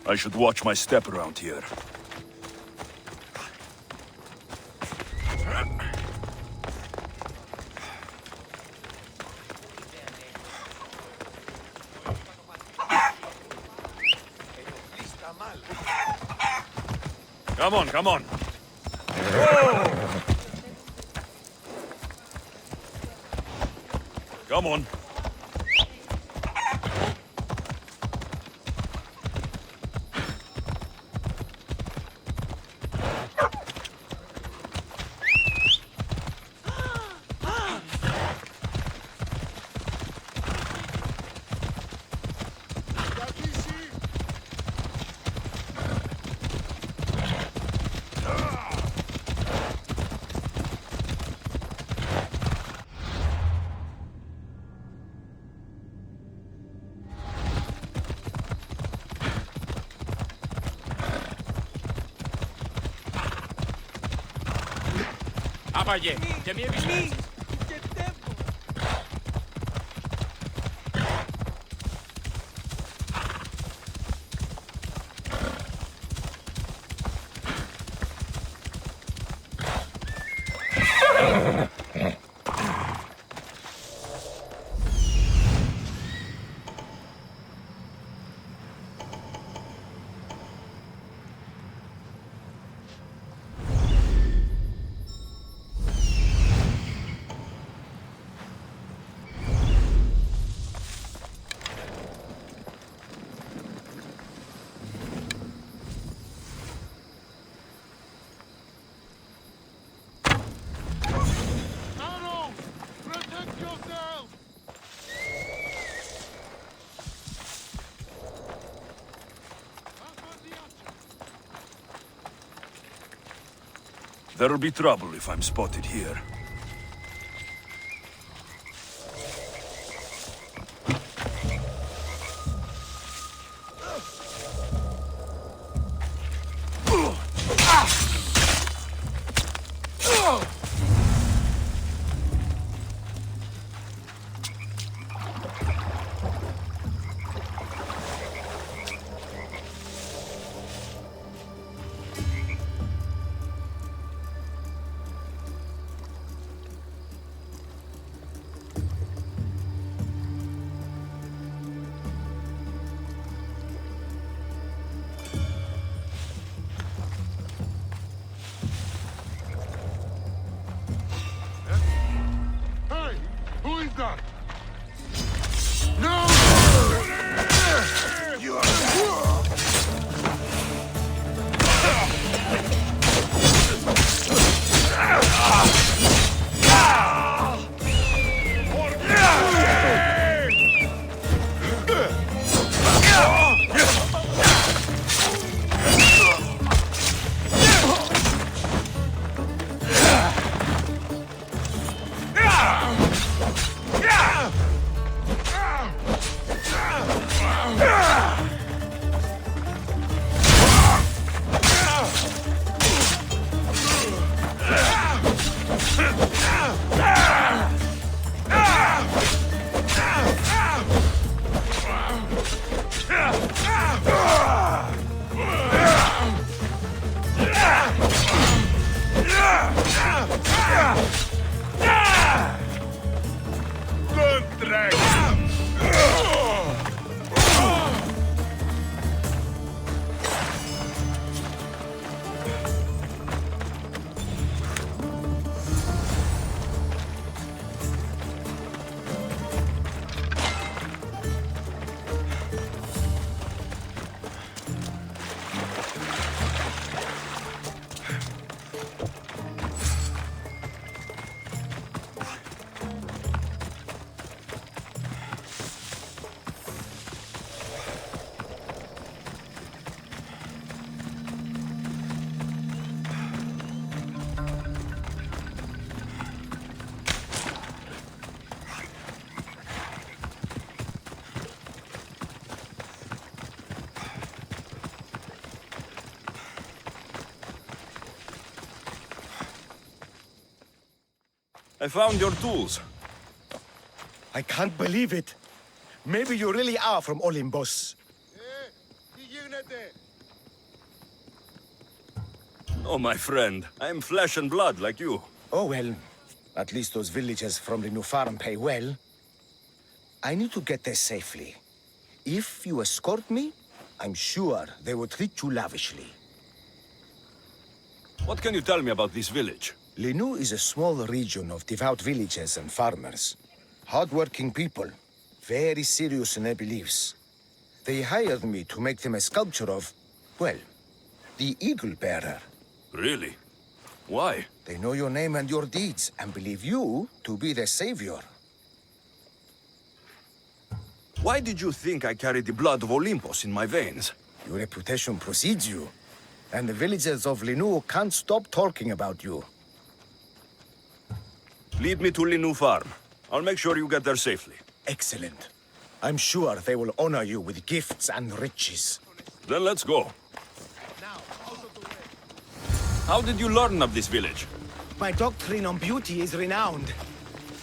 I should watch my step around here. Come on, come on. Whoa! Come on. Απάγε, και μη επισπέσεις. There'll be trouble if I'm spotted here. I found your tools. I can't believe it. Maybe you really are from Olympus. Τι γίνεται? Oh, my friend, I am flesh and blood like you. Oh, well, at least those villagers from the new farm pay well. I need to get there safely. If you escort me, I'm sure they will treat you lavishly. What can you tell me about this village? Linu is a small region of devout villagers and farmers. Hard-working people, very serious in their beliefs. They hired me to make them a sculpture of, well, the Eagle Bearer. Really? Why? They know your name and your deeds, and believe you to be their savior. Why did you think I carried the blood of Olympus in my veins? Your reputation precedes you, and the villagers of Linu can't stop talking about you. Lead me to Linu Farm. I'll make sure you get there safely. Excellent. I'm sure they will honor you with gifts and riches. Then let's go. How did you learn of this village? My doctrine on beauty is renowned.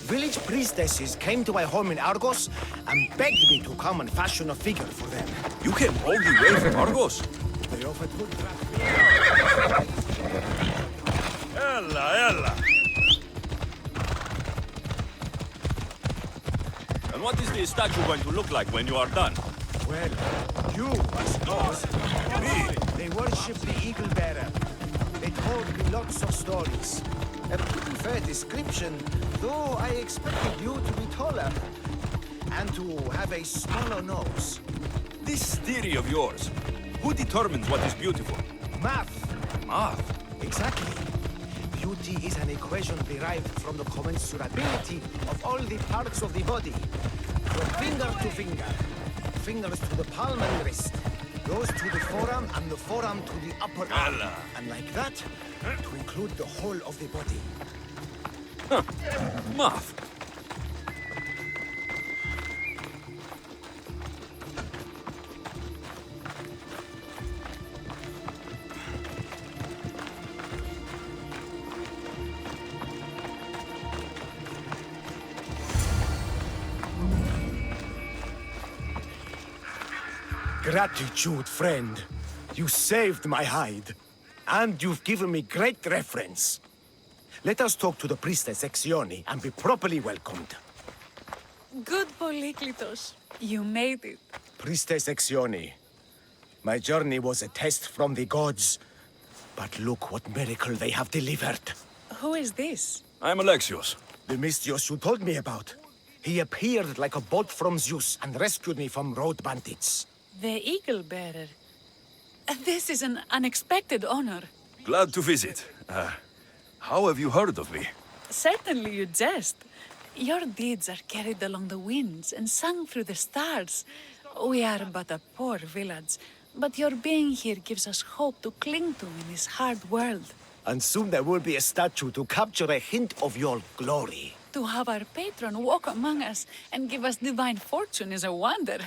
Village priestesses came to my home in Argos and begged me to come and fashion a figure for them. You came all the way from Argos? They offered good Ella! And what is the statue going to look like when you are done? Well, you, I suppose. Me? They worship the Eagle Bearer. They told me lots of stories. A pretty fair description, though I expected you to be taller. And to have a smaller nose. This theory of yours, who determines what is beautiful? Math. Math? Exactly. Beauty is an equation derived from the commensurability of all the parts of the body. From finger to finger. Fingers to the palm and wrist. Those to the forearm and the forearm to the upper arm. Allah. And like that, to include the whole of the body. Math? Gratitude, friend. You saved my hide. And you've given me great reference. Let us talk to the priestess Exione and be properly welcomed. Good Polyklitos. You made it. Priestess Exione, my journey was a test from the gods. But look what miracle they have delivered. Who is this? I am Alexios. The Mystios you told me about. He appeared like a bolt from Zeus and rescued me from road bandits. The Eagle Bearer. This is an unexpected honor. Glad to visit. How have you heard of me? Certainly you jest. Your deeds are carried along the winds and sung through the stars. We are but a poor village, but your being here gives us hope to cling to in this hard world. And soon there will be a statue to capture a hint of your glory. To have our patron walk among us and give us divine fortune is a wonder.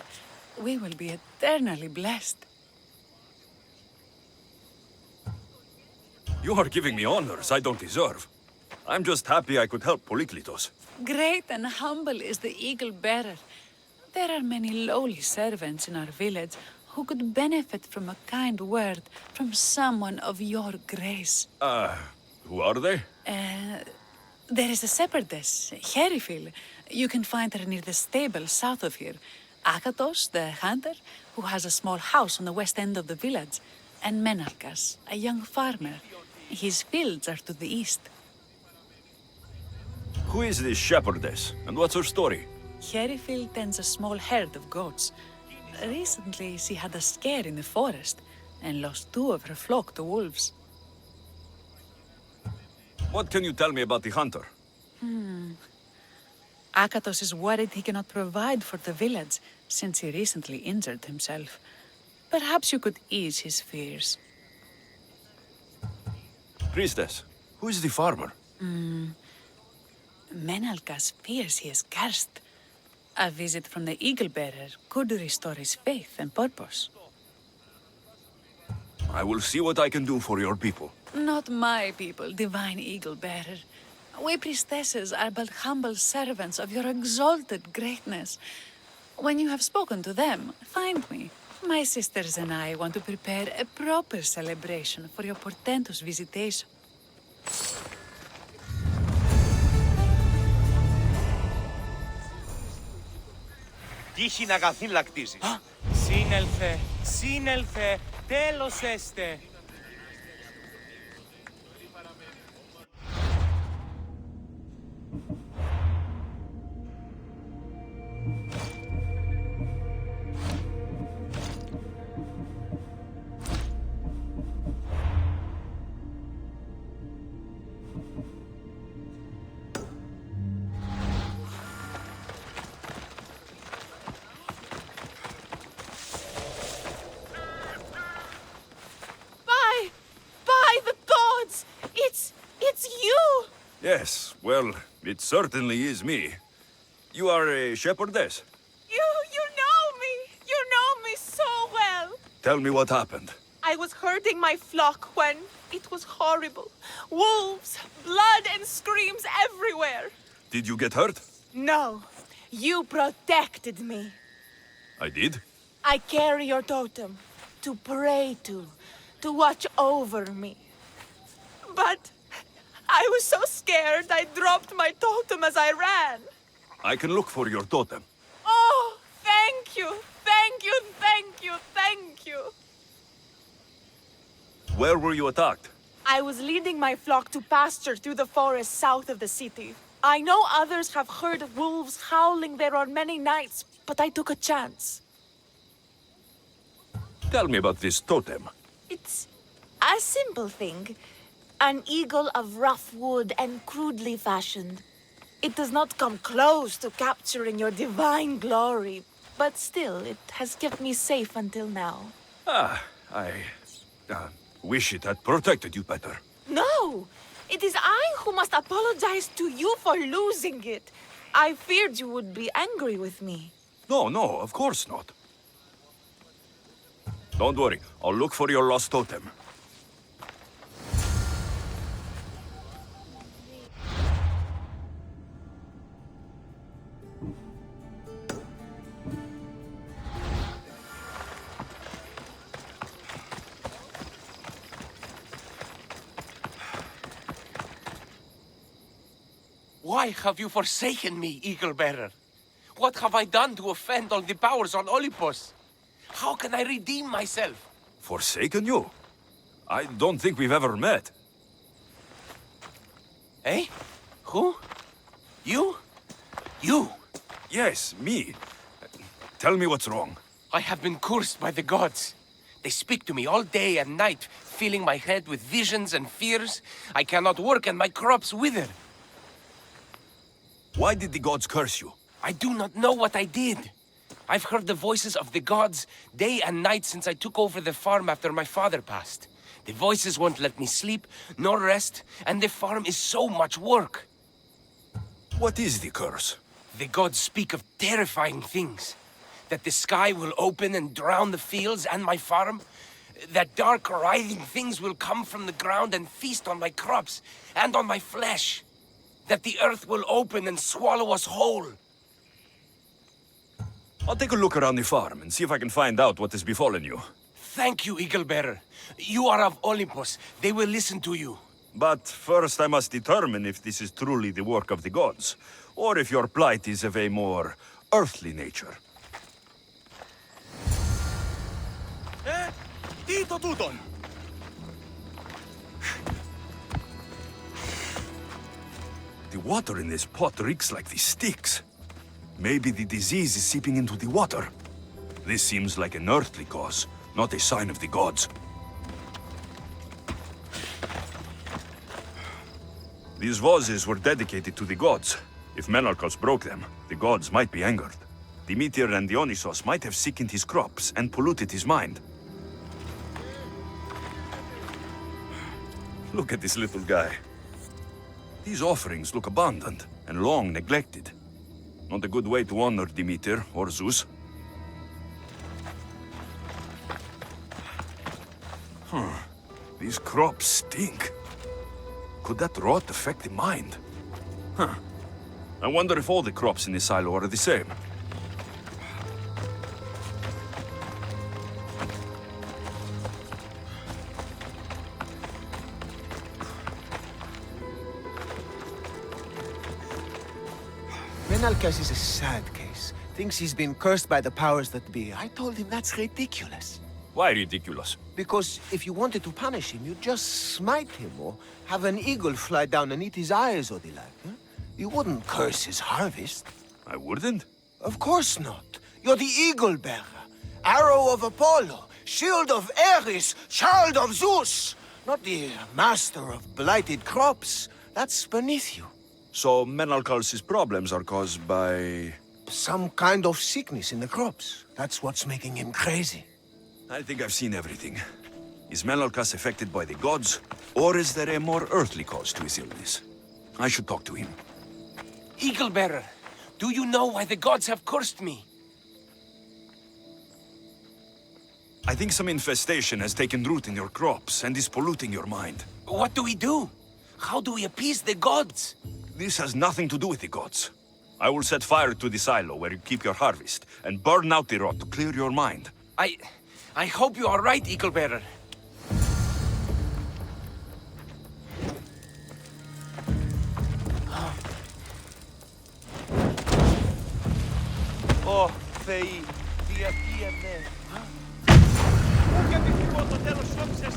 We will be eternally blessed. You are giving me honors I don't deserve. I'm just happy I could help Polyklitos. Great and humble is the Eagle Bearer. There are many lowly servants in our village who could benefit from a kind word from someone of your grace. Who are they? There is a shepherdess, Herifil. You can find her near the stable south of here. Akatos, the hunter, who has a small house on the west end of the village. And Menalkas, a young farmer. His fields are to the east. Who is this shepherdess, and what's her story? Herifil tends a small herd of goats. Recently, she had a scare in the forest and lost 2 of her flock to wolves. What can you tell me about the hunter? Akatos is worried he cannot provide for the village since he recently injured himself. Perhaps you could ease his fears. Priestess, who is the farmer? Menalkas fears he is cursed. A visit from the Eagle Bearer could restore his faith and purpose. I will see what I can do for your people. Not my people, divine Eagle Bearer. We priestesses are but humble servants of your exalted greatness. When you have spoken to them, find me. My sisters and I want to prepare a proper celebration for your portentous visitation. Τύχη να καθήλακτήσεις. Σύνελθε, σύνελθε, τέλος έστε. Yes, well, it certainly is me. You are a shepherdess. You know me! You know me so well! Tell me what happened. I was herding my flock when it was horrible. Wolves, blood and screams everywhere. Did you get hurt? No, you protected me. I did. I carry your totem to pray to watch over me. But I was so scared I dropped my totem as I ran. I can look for your totem. Oh, thank you, thank you, thank you, thank you. Where were you attacked? I was leading my flock to pasture through the forest south of the city. I know others have heard wolves howling there on many nights, but I took a chance. Tell me about this totem. It's a simple thing. An eagle of rough wood and crudely fashioned. It does not come close to capturing your divine glory, but still, it has kept me safe until now. I wish it had protected you better. No! It is I who must apologize to you for losing it. I feared you would be angry with me. No, of course not. Don't worry, I'll look for your lost totem. Why have you forsaken me, Eagle-bearer? What have I done to offend all the powers on Olympus? How can I redeem myself? Forsaken you? I don't think we've ever met. Eh? Who? You? You? Yes, me. Tell me what's wrong. I have been cursed by the gods. They speak to me all day and night, filling my head with visions and fears. I cannot work and my crops wither. Why did the gods curse you? I do not know what I did. I've heard the voices of the gods day and night since I took over the farm after my father passed. The voices won't let me sleep, nor rest, and the farm is so much work. What is the curse? The gods speak of terrifying things. That the sky will open and drown the fields and my farm. That dark, writhing things will come from the ground and feast on my crops and on my flesh. That the earth will open and swallow us whole. I'll take a look around the farm and see if I can find out what has befallen you. Thank you, Eagle-bearer. You are of Olympus. They will listen to you. But first I must determine if this is truly the work of the gods, or if your plight is of a more earthly nature. Τι το τούτον! The water in this pot reeks like the sticks. Maybe the disease is seeping into the water. This seems like an earthly cause, not a sign of the gods. These vases were dedicated to the gods. If Menalcos broke them, the gods might be angered. Demeter and Dionysos might have sickened his crops and polluted his mind. Look at this little guy. These offerings look abandoned and long neglected. Not a good way to honor Demeter or Zeus. These crops stink. Could that rot affect the mind? I wonder if all the crops in this silo are the same. Menalcas is a sad case. Thinks he's been cursed by the powers that be. I told him that's ridiculous. Why ridiculous? Because if you wanted to punish him, you'd just smite him or have an eagle fly down and eat his eyes or the like. Huh? You wouldn't curse his harvest. I wouldn't? Of course not. You're the eagle bearer. Arrow of Apollo, shield of Ares, child of Zeus. Not the master of blighted crops. That's beneath you. So Menalcal's problems are caused by... Some kind of sickness in the crops. That's what's making him crazy. I think I've seen everything. Is Menalcas affected by the gods, or is there a more earthly cause to his illness? I should talk to him. Eagle Bearer, do you know why the gods have cursed me? I think some infestation has taken root in your crops and is polluting your mind. What do we do? How do we appease the gods? This has nothing to do with the gods. I will set fire to the silo where you keep your harvest, and burn out the rot to clear your mind. I hope you are right, Eagle Bearer. Ω, Θεοί, τι είναι. Πού και επιθυμώ το τέλος όψες.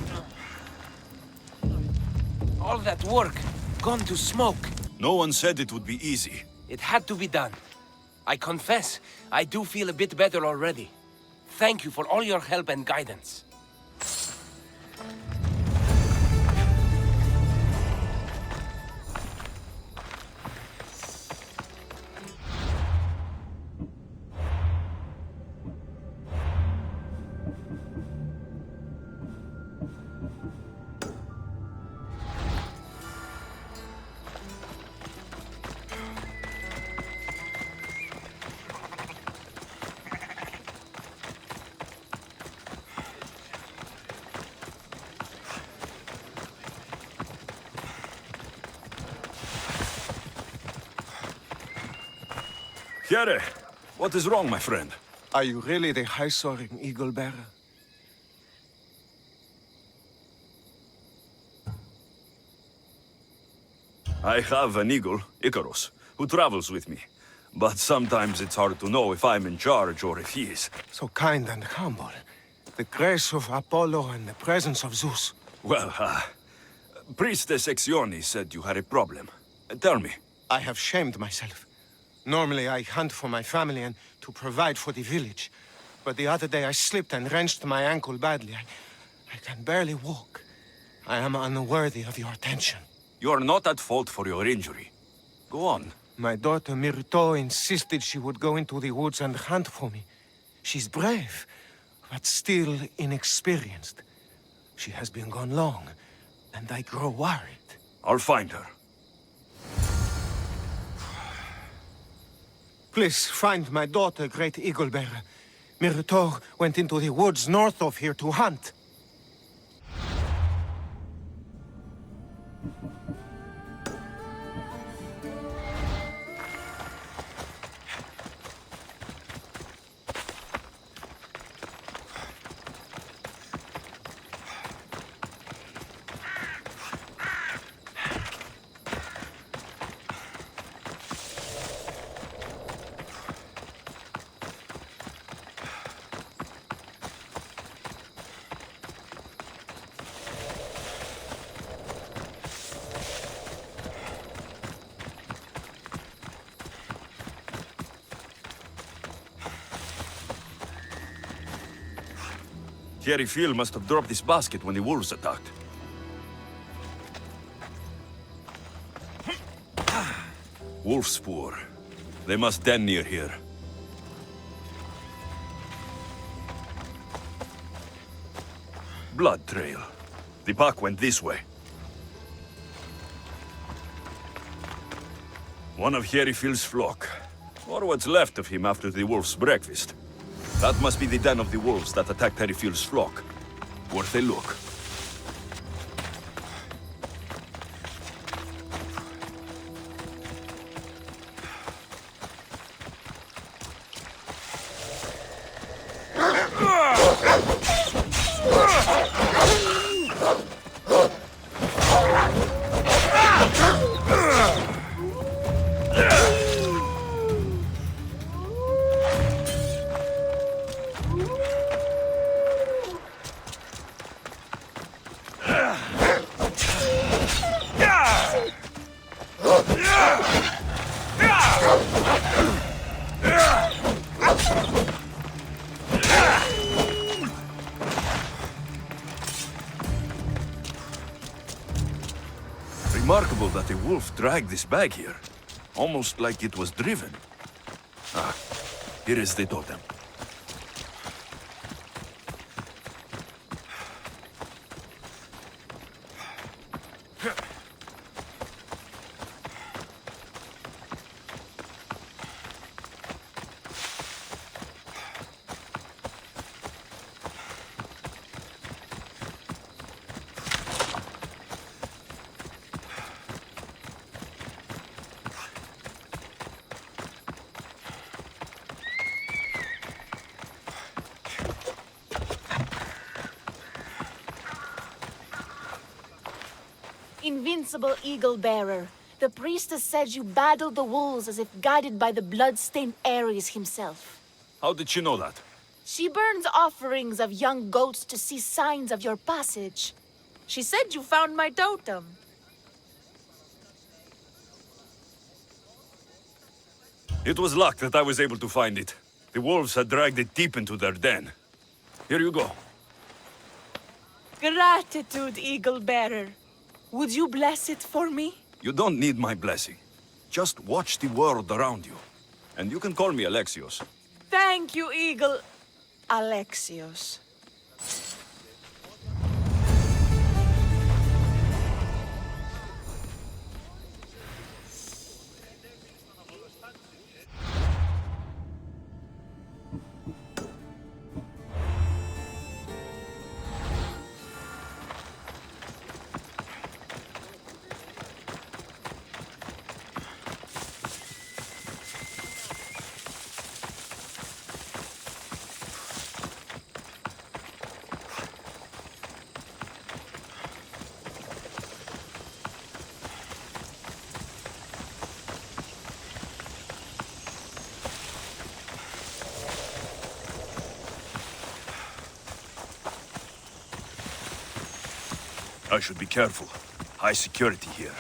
All that work, gone to smoke. No one said it would be easy. It had to be done. I confess, I do feel a bit better already. Thank you for all your help and guidance. Here, what is wrong, my friend? Are you really the high-soaring eagle bearer? I have an eagle, Icarus, who travels with me. But sometimes it's hard to know if I'm in charge or if he is. So kind and humble. The grace of Apollo and the presence of Zeus. Well, Priestess Exione said you had a problem. Tell me. I have shamed myself. Normally I hunt for my family and to provide for the village. But the other day I slipped and wrenched my ankle badly. I can barely walk. I am unworthy of your attention. You are not at fault for your injury. Go on. My daughter Myrto insisted she would go into the woods and hunt for me. She's brave, but still inexperienced. She has been gone long, and I grow worried. I'll find her. Please find my daughter, Great Eagle Bearer. Myrto went into the woods north of here to hunt. Thierry Phil must have dropped this basket when the wolves attacked. Wolf spoor. They must den near here. Blood trail. The pack went this way. One of Hierophil's flock. Or what's left of him after the wolf's breakfast. That must be the den of the wolves that attacked Hierophil's flock. Worth a look. Remarkable that a wolf dragged this bag here. Almost like it was driven. Ah, here is the totem. Invincible eagle bearer, the priestess said you battled the wolves as if guided by the blood-stained Ares himself. How did she know that? She burns offerings of young goats to see signs of your passage. She said you found my totem. It was luck that I was able to find it. The wolves had dragged it deep into their den. Here you go. Gratitude, eagle bearer. Would you bless it for me? You don't need my blessing. Just watch the world around you. And you can call me Alexios. Thank you, eagle Alexios. I should be careful. High security here.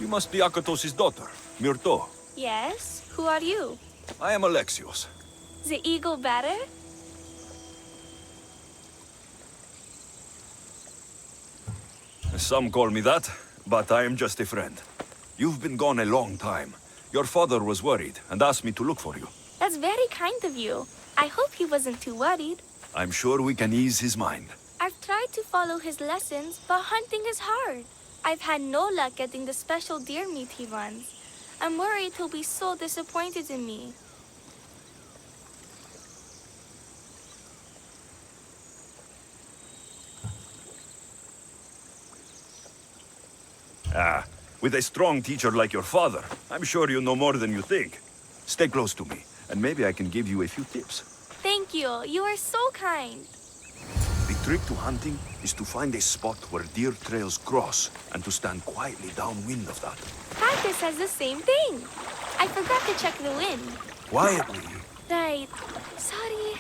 You must be Akatos' daughter, Myrto. Yes? Who are you? I am Alexios. The eagle bearer? Some call me that, but I am just a friend. You've been gone a long time. Your father was worried and asked me to look for you. That's very kind of you. I hope he wasn't too worried. I'm sure we can ease his mind. I've tried to follow his lessons, but hunting is hard. I've had no luck getting the special deer meat he runs. I'm worried he'll be so disappointed in me. With a strong teacher like your father, I'm sure you know more than you think. Stay close to me, and maybe I can give you a few tips. Thank you. You are so kind. The trick to hunting is to find a spot where deer trails cross, and to stand quietly downwind of that. Practice has the same thing. I forgot to check the wind. Quietly. Right. Sorry.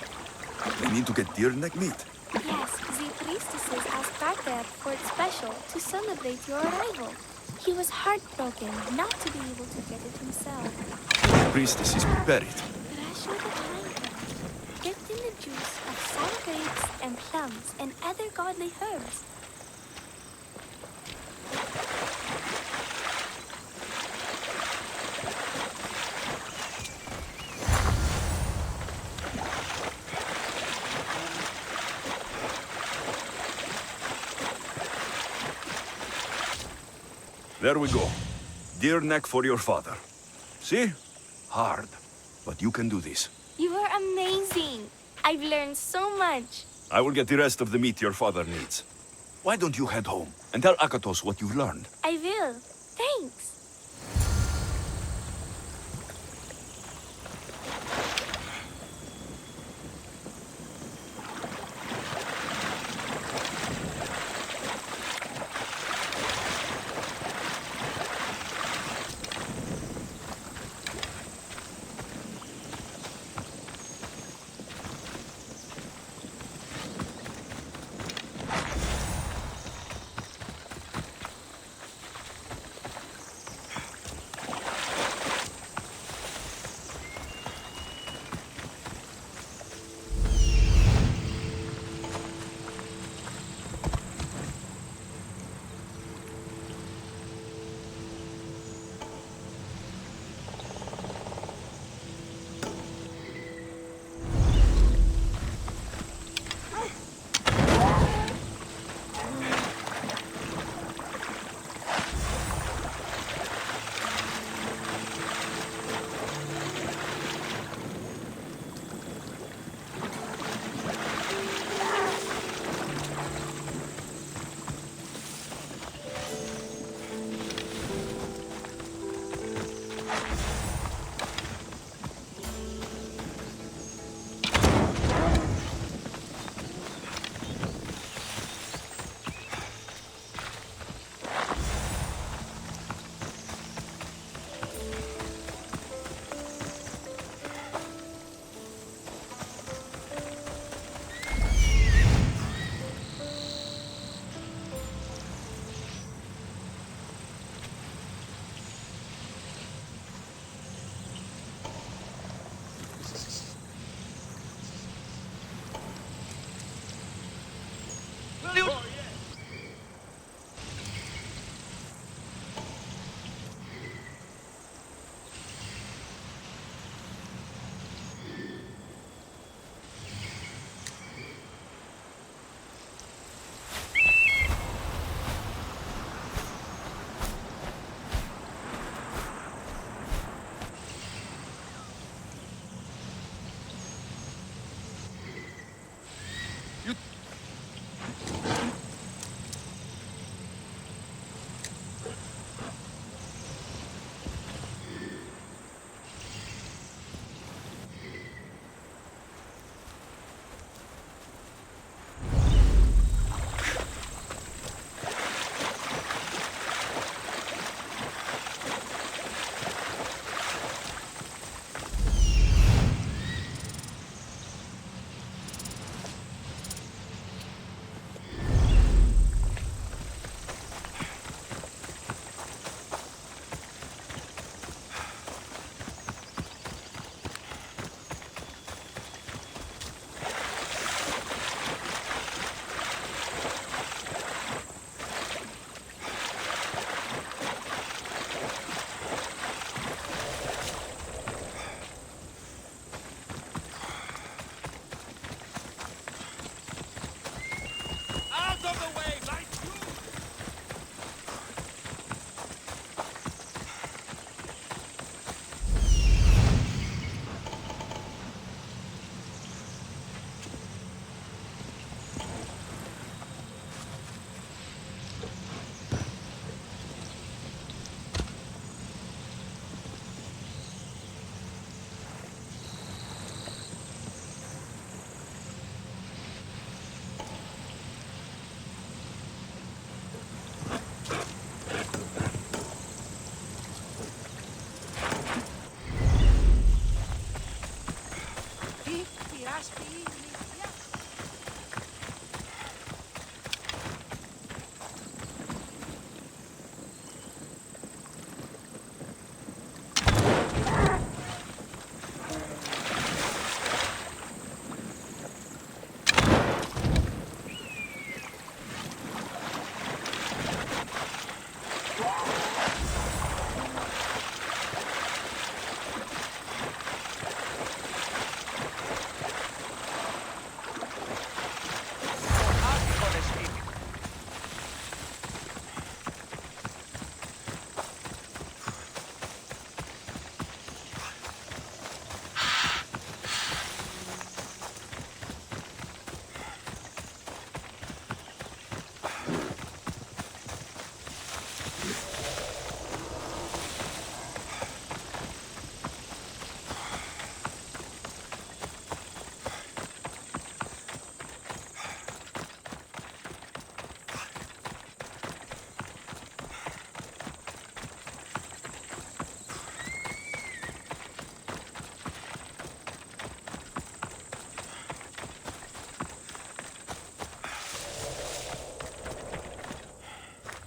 The mean to get deer neck meat? Yes, the priestesses asked Sparta for it special to celebrate your arrival. He was heartbroken not to be able to get it himself. Priestesses prepare it. Fresh with the pine cones, dipped in the juice of sour grapes and plums and other godly herbs. There we go. Deer neck for your father. See? Hard. But you can do this. You are amazing. I've learned so much. I will get the rest of the meat your father needs. Why don't you head home and tell Akatos what you've learned? I will. Thanks.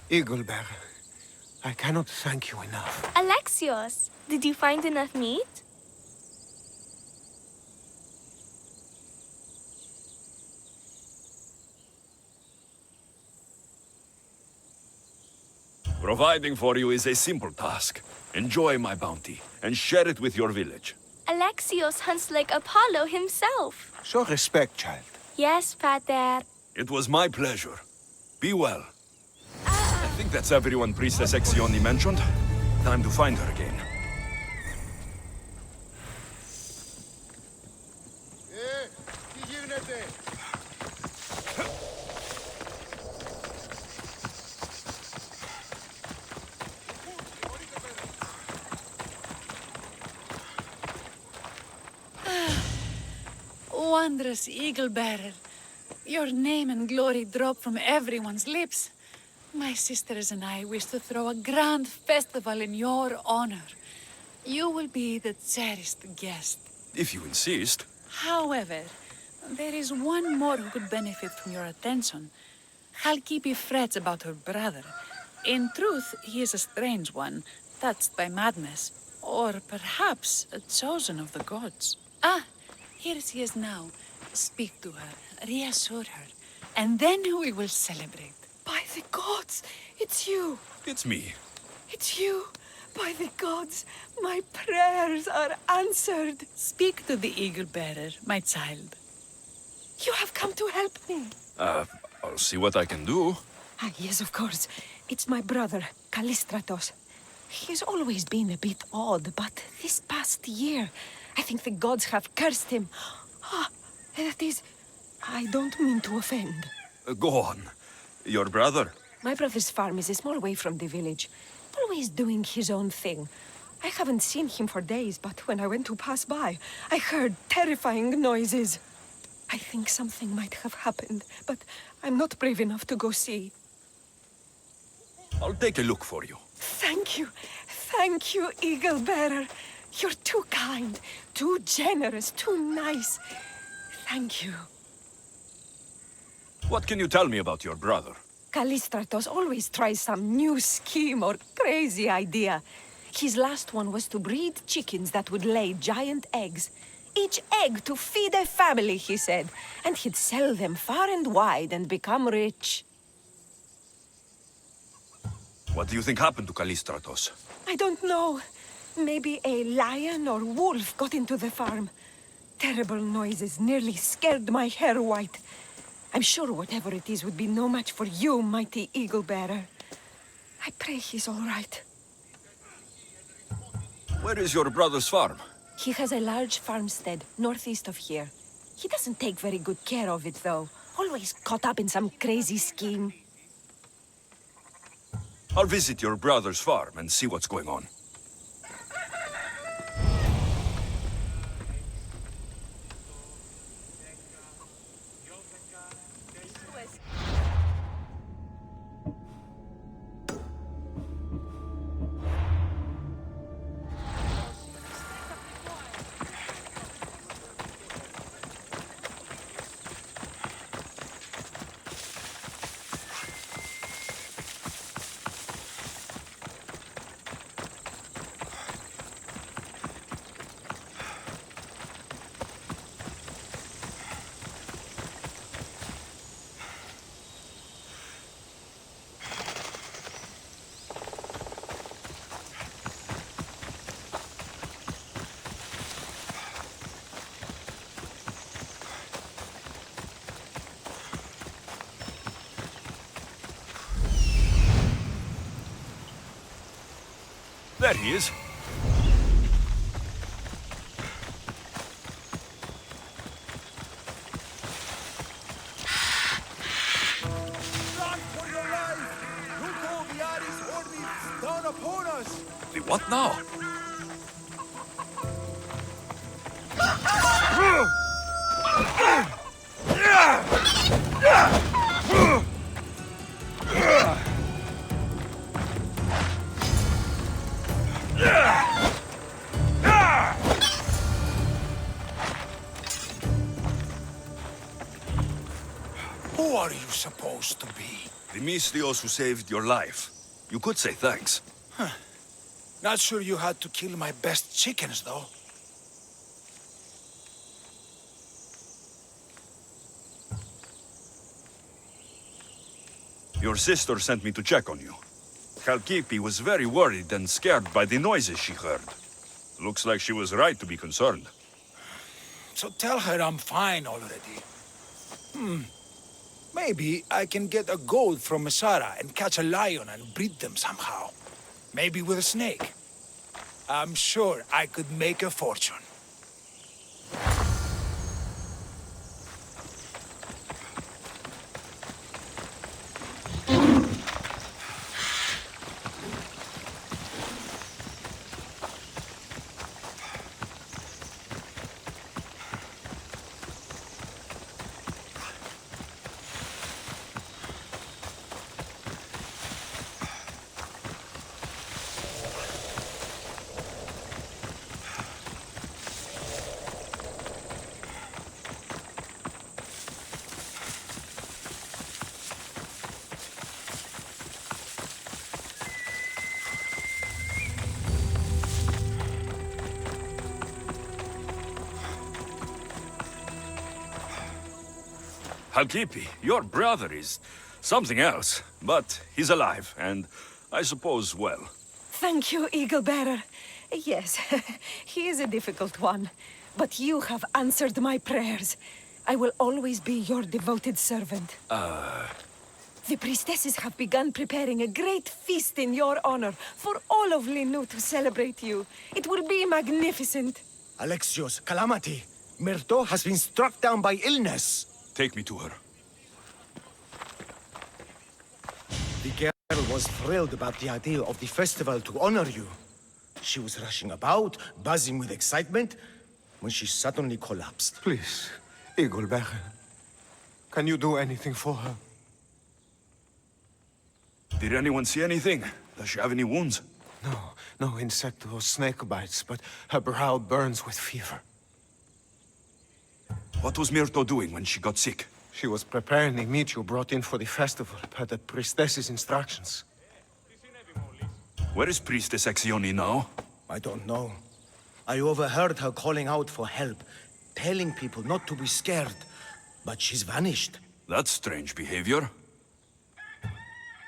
Eaglebearer, I cannot thank you enough. Alexios, did you find enough meat? Providing for you is a simple task. Enjoy my bounty, and share it with your village. Alexios hunts like Apollo himself. Show respect, child. Yes, Pater. It was my pleasure. Be well. I think that's everyone Priestess Exioni mentioned. Time to find her again. Wondrous Eagle-bearer. Your name and glory drop from everyone's lips. My sisters and I wish to throw a grand festival in your honor. You will be the cherished guest. If you insist. However, there is one more who could benefit from your attention. Halkipi frets about her brother. In truth, he is a strange one, touched by madness. Or perhaps a chosen of the gods. Ah, here she is now. Speak to her, reassure her, and then we will celebrate. By the gods, it's you. It's me. It's you. By the gods, my prayers are answered. Speak to the Eagle-bearer, my child. You have come to help me. I'll see what I can do. Ah, yes, of course. It's my brother, Callistratos. He's always been a bit odd, but this past year, I think the gods have cursed him. Ah, that is, I don't mean to offend. Go on. Your brother? My brother's farm is a small way from the village. Always doing his own thing. I haven't seen him for days, but when I went to pass by, I heard terrifying noises. I think something might have happened, but I'm not brave enough to go see. I'll take a look for you. Thank you, Eagle-bearer. You're too kind, too generous, too nice. Thank you. What can you tell me about your brother? Callistratos always tries some new scheme or crazy idea. His last one was to breed chickens that would lay giant eggs. Each egg to feed a family, he said. And he'd sell them far and wide and become rich. What do you think happened to Callistratos? I don't know. Maybe a lion or wolf got into the farm. Terrible noises nearly scared my hair white. I'm sure whatever it is would be no match for you, mighty Eagle-bearer. I pray he's all right. Where is your brother's farm? He has a large farmstead northeast of here. He doesn't take very good care of it, though. Always caught up in some crazy scheme. I'll visit your brother's farm and see what's going on. There he is. Run for your life! Look all the Ares armies down upon us! The what now? Who are you supposed to be? The Mystios who saved your life. You could say thanks. Not sure you had to kill my best chickens, though. Your sister sent me to check on you. Chalkipi was very worried and scared by the noises she heard. Looks like she was right to be concerned. So tell her I'm fine already. Maybe I can get a gold from Mesara and catch a lion and breed them somehow. Maybe with a snake. I'm sure I could make a fortune. Chalkipi, your brother is something else, but he's alive, and I suppose well. Thank you, Eagle Bearer. Yes, he is a difficult one, but you have answered my prayers. I will always be your devoted servant. The priestesses have begun preparing a great feast in your honor for all of Linu to celebrate you. It will be magnificent. Alexios, calamity. Myrto has been struck down by illness. Take me to her. The girl was thrilled about the idea of the festival to honor you. She was rushing about, buzzing with excitement, when she suddenly collapsed. Please, Eagle Bearer. Can you do anything for her? Did anyone see anything? Does she have any wounds? No insect or snake bites, but her brow burns with fever. What was Myrto doing when she got sick? She was preparing the meat you brought in for the festival, per the priestess's instructions. Where is Priestess Exioni now? I don't know. I overheard her calling out for help, telling people not to be scared, but she's vanished. That's strange behavior.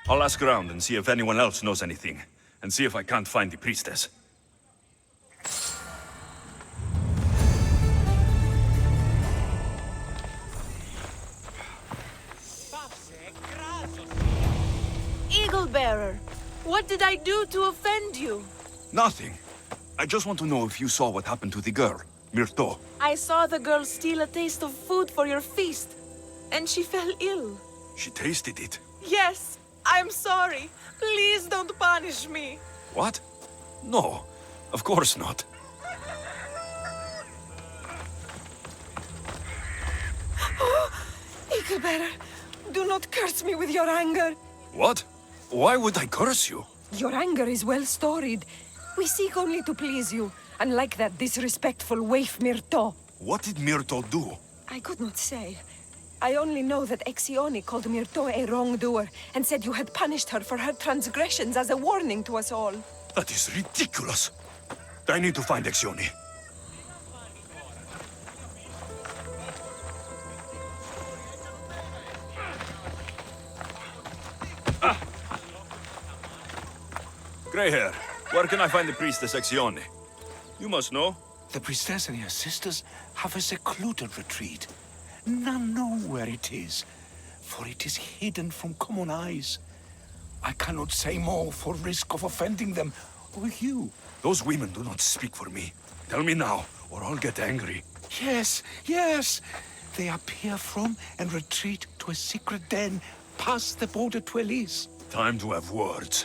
I'll ask around and see if anyone else knows anything, and see if I can't find the priestess. Eagle Bearer, what did I do to offend you? Nothing. I just want to know if you saw what happened to the girl, Myrto. I saw the girl steal a taste of food for your feast, and she fell ill. She tasted it. Yes, I'm sorry. Please don't punish me. What? No, of course not. Eagle Bearer, do not curse me with your anger. What? Why would I curse you? Your anger is well storied. We seek only to please you, unlike that disrespectful waif Myrto. What did Myrto do? I could not say. I only know that Exioni called Myrto a wrongdoer and said you had punished her for her transgressions as a warning to us all. That is ridiculous. I need to find Exioni. Grey hair, where can I find the priestess Exioni? You must know. The priestess and her sisters have a secluded retreat. None know where it is, for it is hidden from common eyes. I cannot say more for risk of offending them or you. Those women do not speak for me. Tell me now, or I'll get angry. Yes, yes. They appear from and retreat to a secret den past the border to Elise. Time to have words.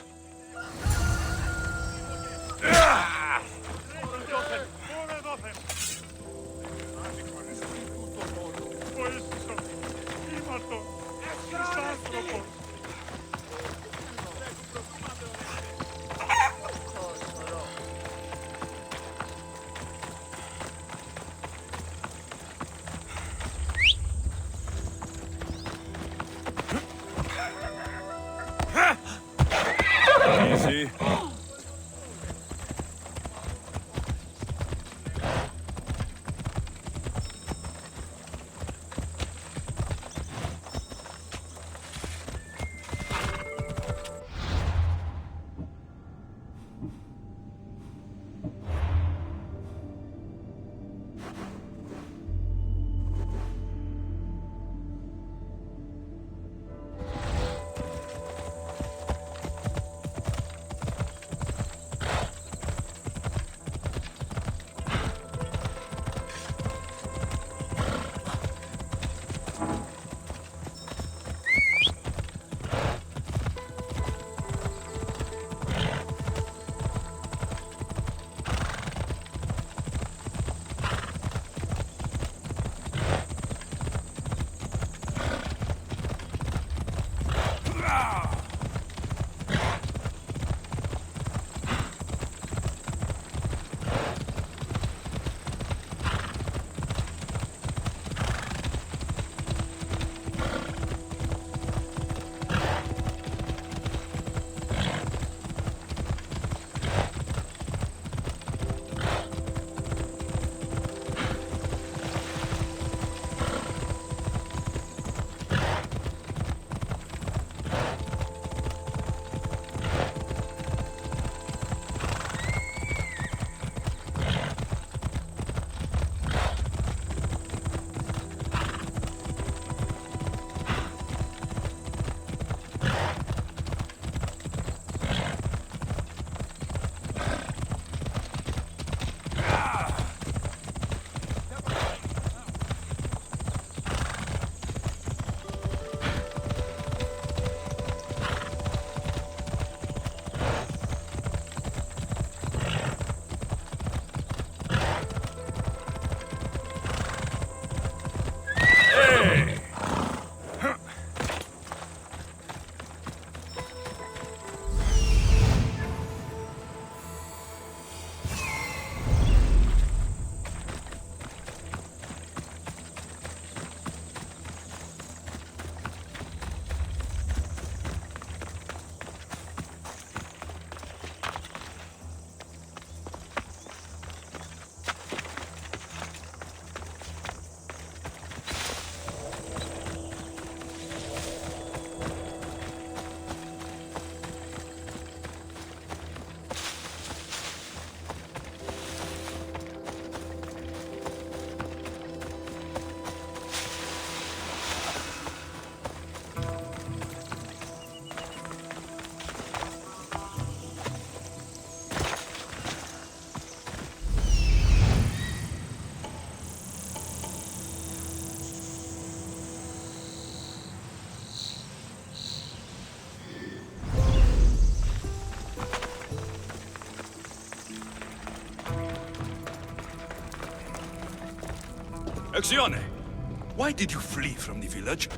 Exione, why did you flee from the village?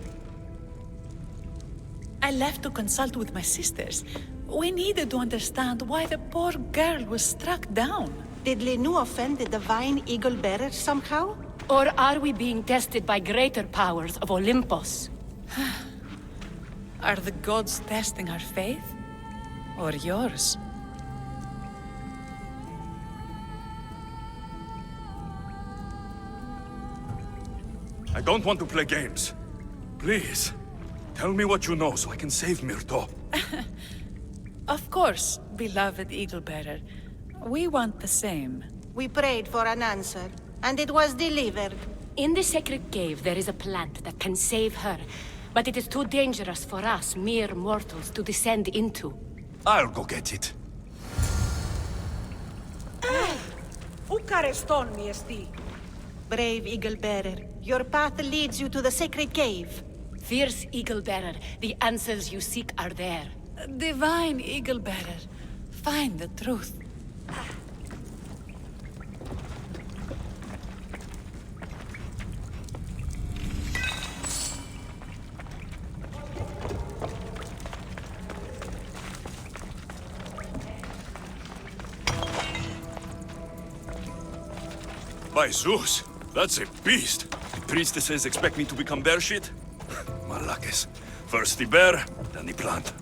I left to consult with my sisters. We needed to understand why the poor girl was struck down. Did Lenu offend the divine eagle bearer somehow? Or are we being tested by greater powers of Olympus? Are the gods testing our faith? Or yours? I don't want to play games. Please, tell me what you know so I can save Myrto. Of course, beloved Eagle Bearer. We want the same. We prayed for an answer, and it was delivered. In the sacred cave, there is a plant that can save her, but it is too dangerous for us, mere mortals, to descend into. I'll go get it. Brave eagle bearer, your path leads you to the sacred cave. Fierce Eagle Bearer, the answers you seek are there. Divine Eagle Bearer, find the truth. By Zeus, that's a beast. The priestesses expect me to become bear shit? Malakes. First the bear, then the plant.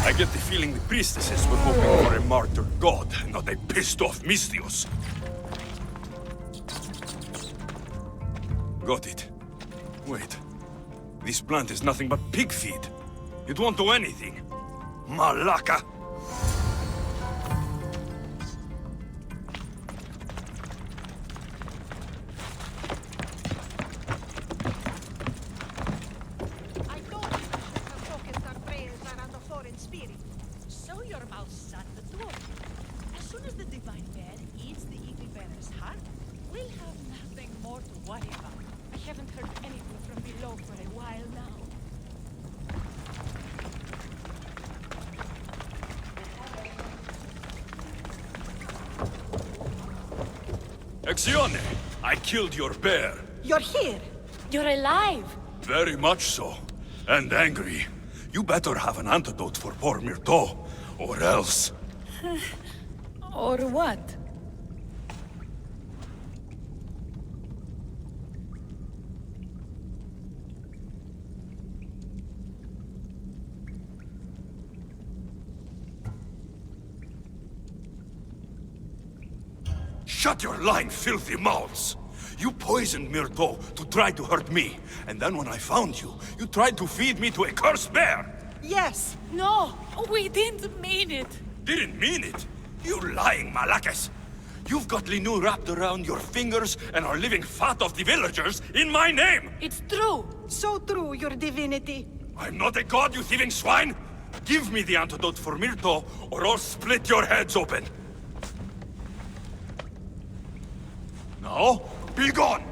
I get the feeling the priestesses were hoping for a martyr god, not a pissed-off Mystios. Got it. Wait. This plant is nothing but pig feed. It won't do anything. Malaka! Show your mouth shut, the two of you. As soon as the divine bear eats the eagle bearer's heart, we'll have nothing more to worry about. I haven't heard anything from below for a while now. Exione! I killed your bear. You're here! You're alive! Very much so. And angry. You better have an antidote for poor Myrto, or else. Or what? Shut your lying, filthy mouths! You poisoned Myrto to try to hurt me, and then when I found you, you tried to feed me to a cursed bear! Yes! No, we didn't mean it. Didn't mean it! You lying Malakes! You've got Linu wrapped around your fingers and are living fat off the villagers in my name! It's true! So true, your divinity. I'm not a god, you thieving swine! Give me the antidote for Myrto, or I'll split your heads open! Now, be gone!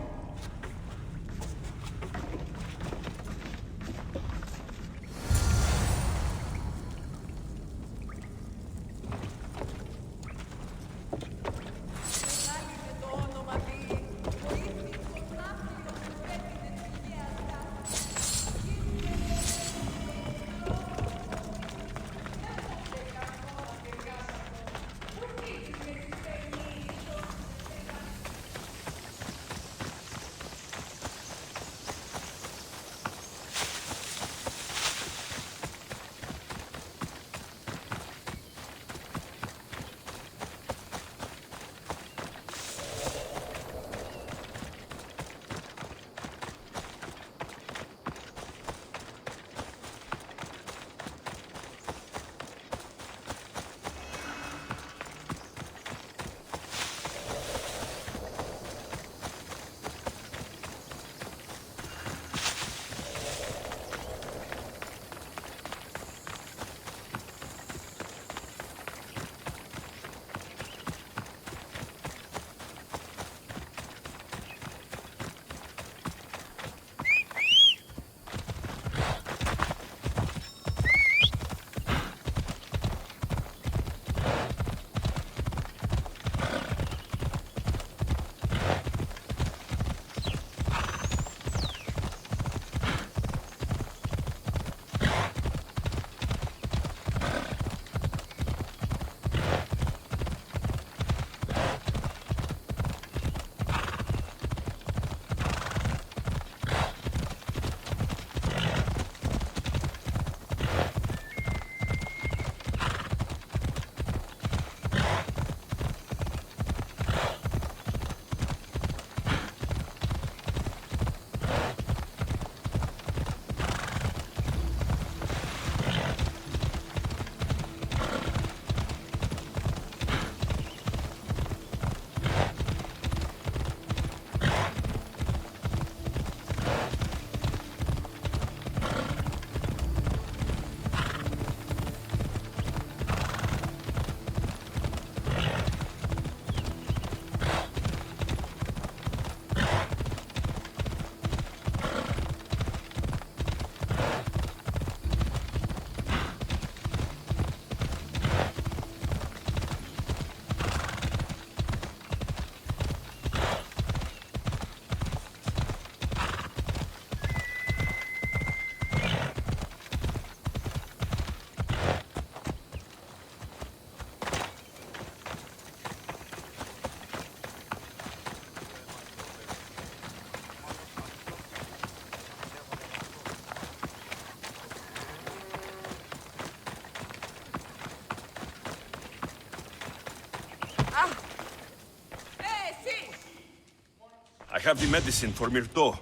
I have the medicine for Myrto.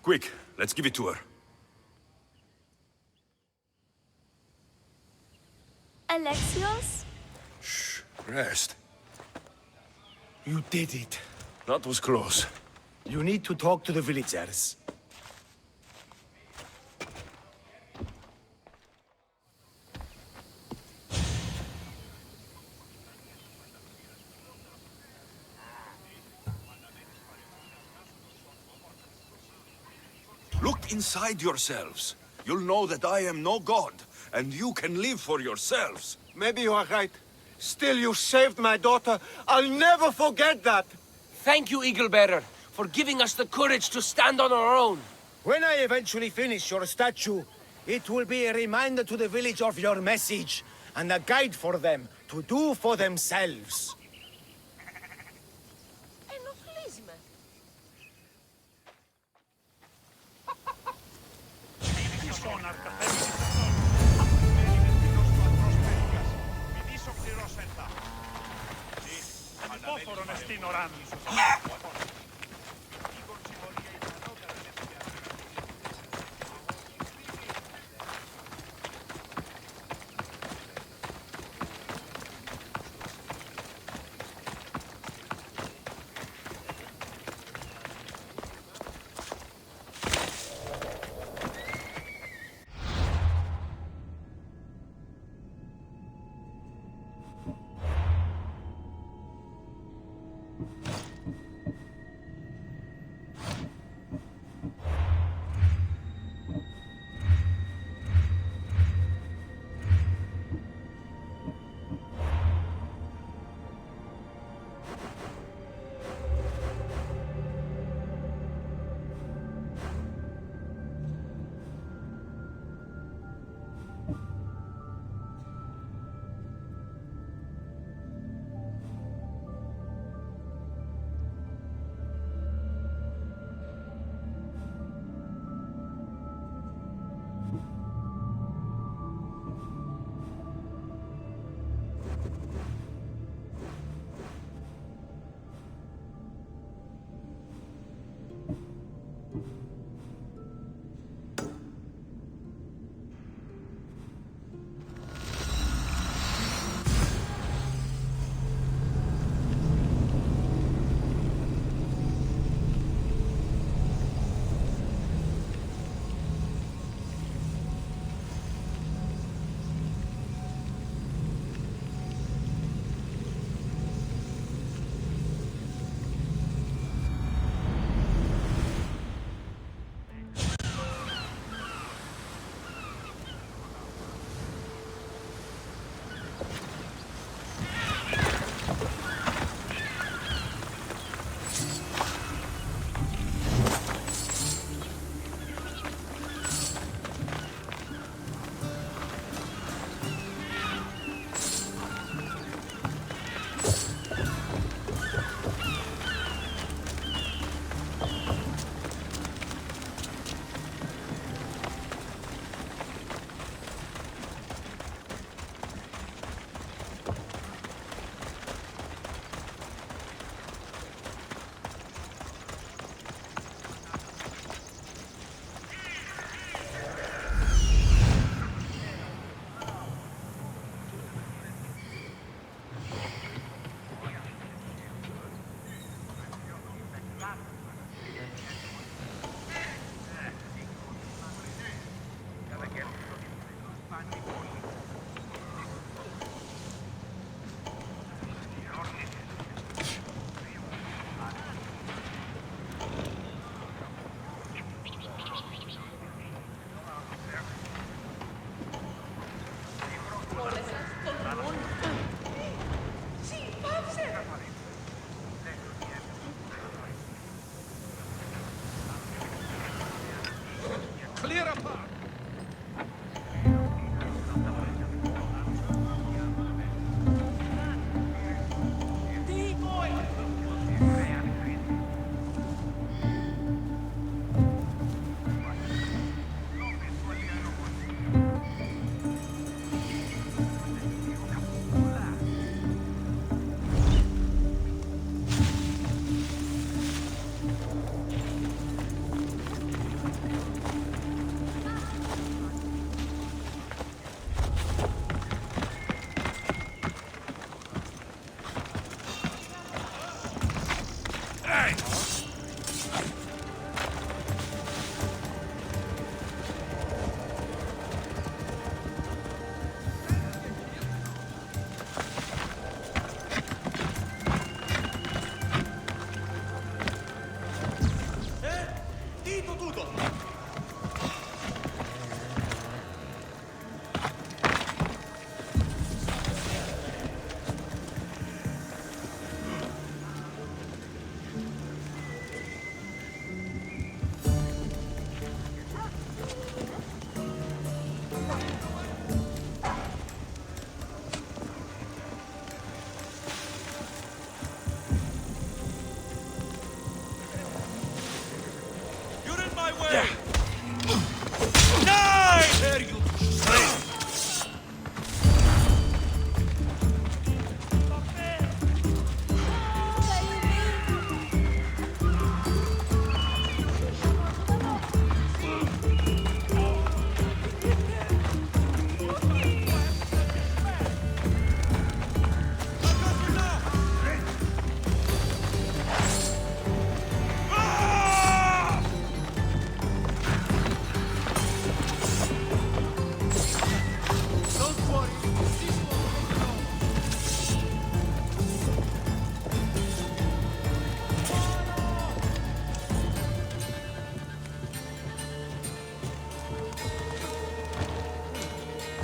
Quick, let's give it to her. Alexios? Shh, rest. You did it. That was close. You need to talk to the villagers. Look inside yourselves. You'll know that I am no god, and you can live for yourselves. Maybe you are right. Still, you saved my daughter. I'll never forget that. Thank you, Eagle Bearer, for giving us the courage to stand on our own. When I eventually finish your statue, it will be a reminder to the village of your message, and a guide for them to do for themselves.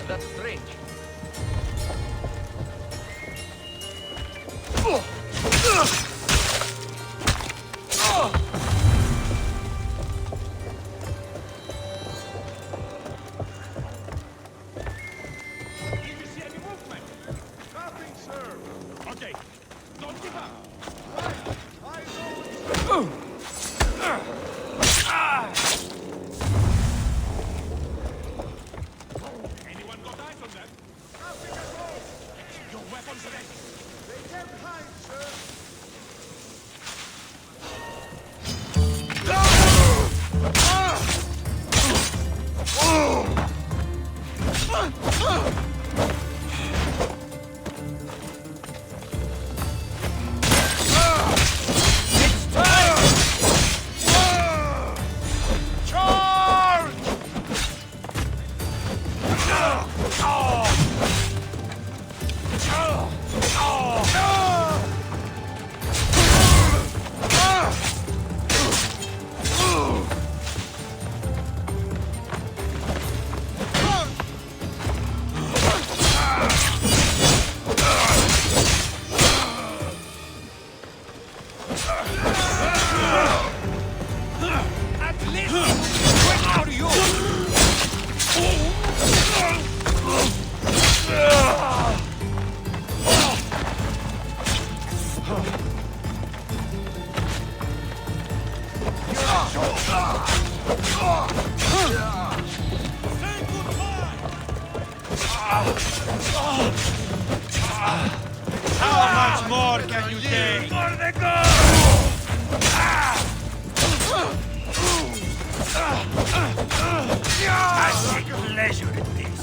That's strange. How much more can you take? For the I take pleasure in this.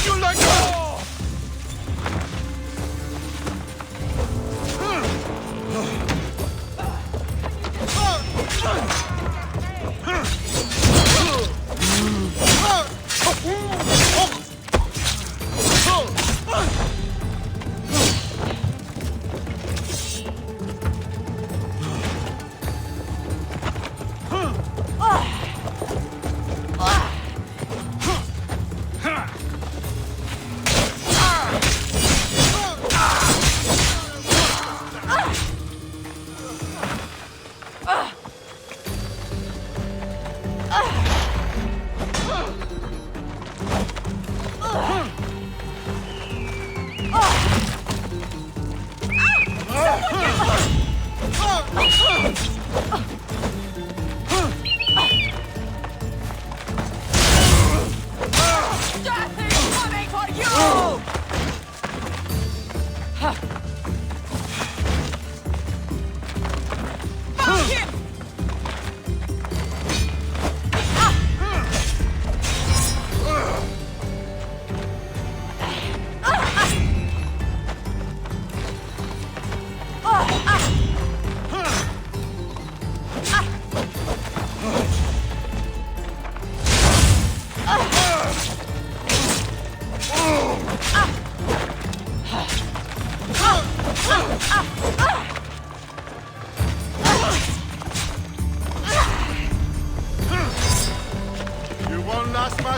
You like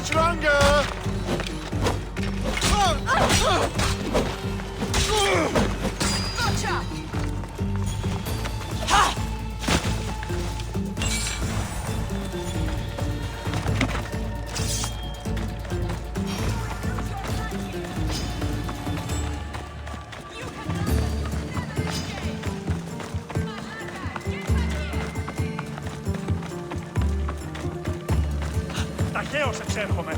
much longer! Gotcha! Ταχαίως εξέρχομαι.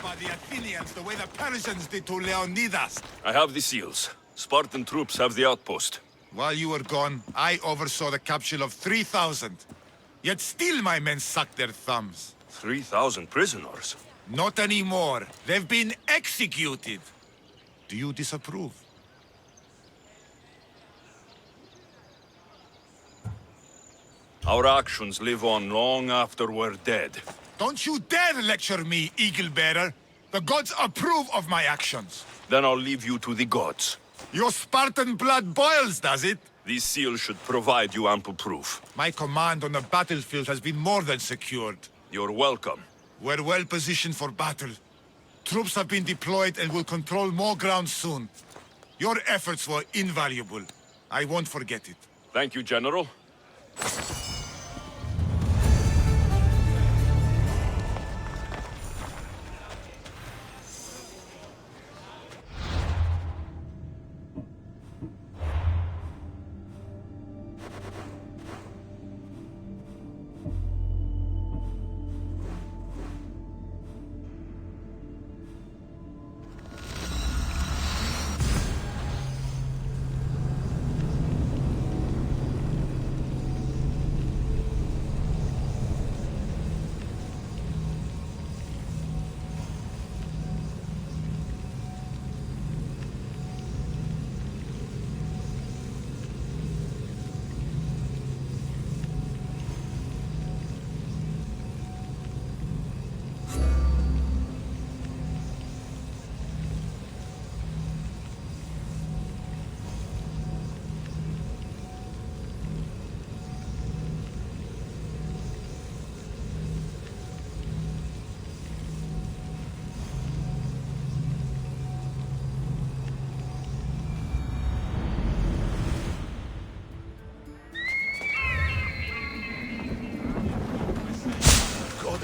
By the Athenians the way the Persians did to Leonidas. I have the seals. Spartan troops have the outpost. While you were gone, I oversaw the capture of 3,000. Yet still my men sucked their thumbs. 3,000 prisoners? Not anymore. They've been executed. Do you disapprove? Our actions live on long after we're dead. Don't you dare lecture me, Eagle-Bearer! The gods approve of my actions! Then I'll leave you to the gods. Your Spartan blood boils, does it? These seals should provide you ample proof. My command on the battlefield has been more than secured. You're welcome. We're well positioned for battle. Troops have been deployed and will control more ground soon. Your efforts were invaluable. I won't forget it. Thank you, General.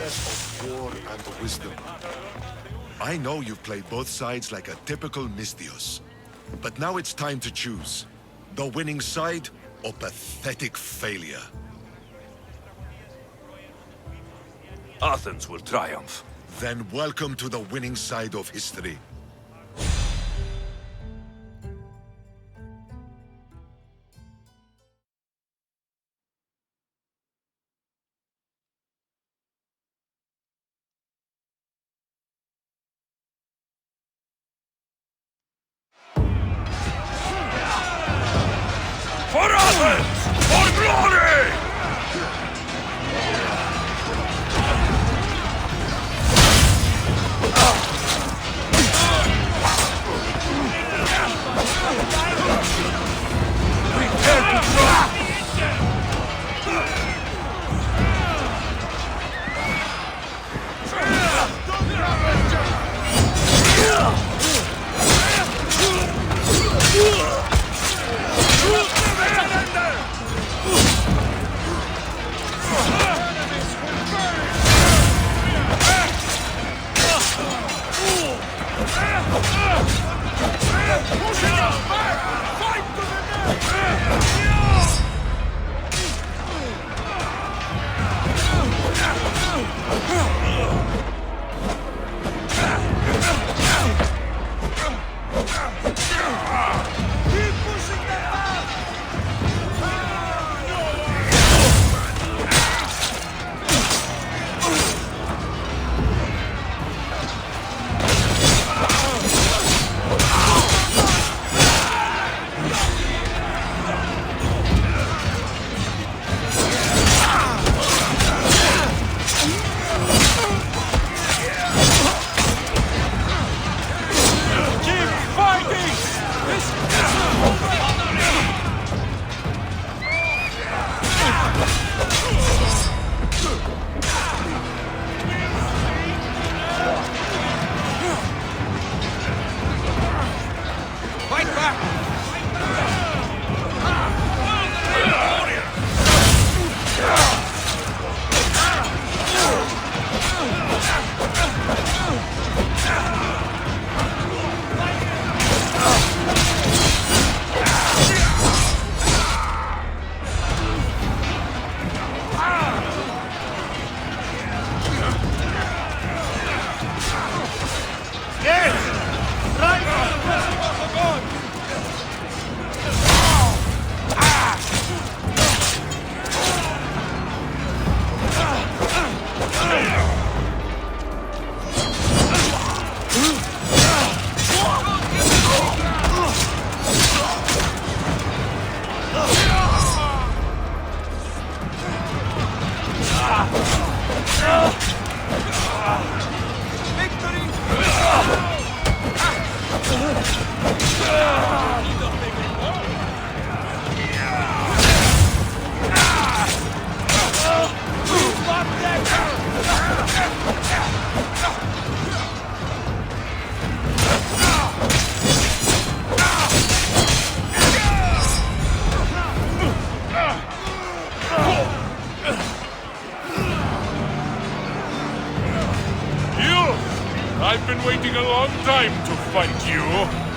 Of war and wisdom. I know you've played both sides like a typical Misthios. But now it's time to choose. The winning side or pathetic failure. Athens will triumph. Then welcome to the winning side of history. For Athens! For glory! Prepare to drop! I've been waiting a long time to fight you.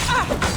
Ah!